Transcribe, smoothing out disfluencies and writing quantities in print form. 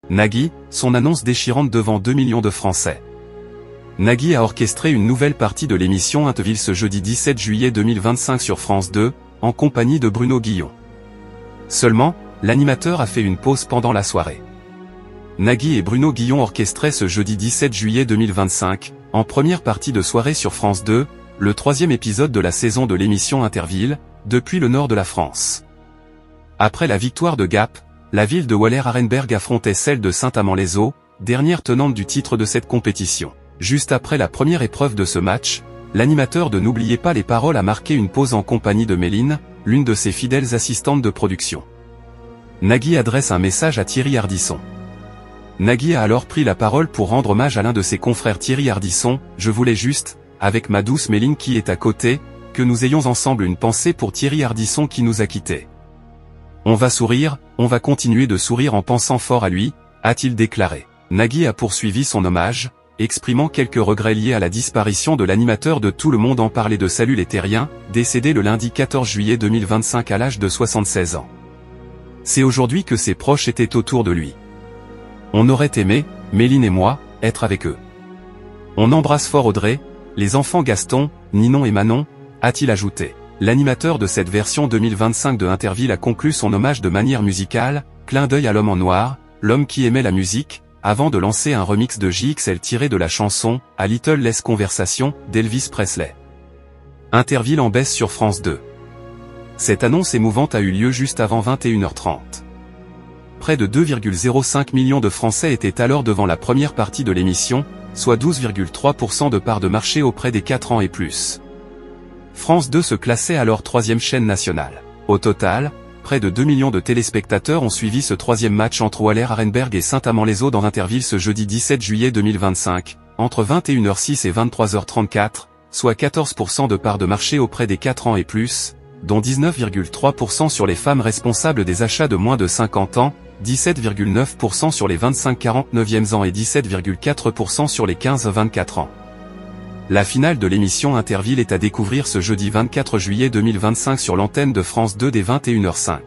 Nagui, son annonce déchirante devant 2 millions de Français. Nagui a orchestré une nouvelle partie de l'émission Interville ce jeudi 17 juillet 2025 sur France 2, en compagnie de Bruno Guillon. Seulement, l'animateur a fait une pause pendant la soirée. Nagui et Bruno Guillon orchestraient ce jeudi 17 juillet 2025, en première partie de soirée sur France 2, le 3e épisode de la saison de l'émission Interville, depuis le nord de la France. Après la victoire de Gap, la ville de Waller-Arenberg affrontait celle de Saint-Amand-les-Eaux, dernière tenante du titre de cette compétition. Juste après la première épreuve de ce match, l'animateur de N'oubliez pas les paroles a marqué une pause en compagnie de Méline, l'une de ses fidèles assistantes de production. Nagui adresse un message à Thierry Ardisson. Nagui a alors pris la parole pour rendre hommage à l'un de ses confrères Thierry Ardisson. « Je voulais juste, avec ma douce Méline qui est à côté, que nous ayons ensemble une pensée pour Thierry Ardisson qui nous a quittés. On va sourire, on va continuer de sourire en pensant fort à lui », a-t-il déclaré. Nagui a poursuivi son hommage, exprimant quelques regrets liés à la disparition de l'animateur de Tout le monde en parlait de Salut les Terriens, décédé le lundi 14 juillet 2025 à l'âge de 76 ans. C'est aujourd'hui que ses proches étaient autour de lui. On aurait aimé, Méline et moi, être avec eux. On embrasse fort Audrey, les enfants Gaston, Ninon et Manon, a-t-il ajouté. L'animateur de cette version 2025 de Interville a conclu son hommage de manière musicale, clin d'œil à l'homme en noir, l'homme qui aimait la musique, avant de lancer un remix de JXL tiré de la chanson « A Little Less Conversation » d'Elvis Presley. Interville en baisse sur France 2. Cette annonce émouvante a eu lieu juste avant 21h30. Près de 2,05 millions de Français étaient alors devant la première partie de l'émission, soit 12,3% de part de marché auprès des 4 ans et plus. France 2 se classait alors 3e chaîne nationale. Au total, près de 2 millions de téléspectateurs ont suivi ce 3e match entre Waller-Arenberg et Saint-Amand-les-Eaux dans Interville ce jeudi 17 juillet 2025, entre 21h06 et 23h34, soit 14% de part de marché auprès des 4 ans et plus, dont 19,3% sur les femmes responsables des achats de moins de 50 ans, 17,9% sur les 25-49e ans et 17,4% sur les 15-24 ans. La finale de l'émission Interville est à découvrir ce jeudi 24 juillet 2025 sur l'antenne de France 2 dès 21h05.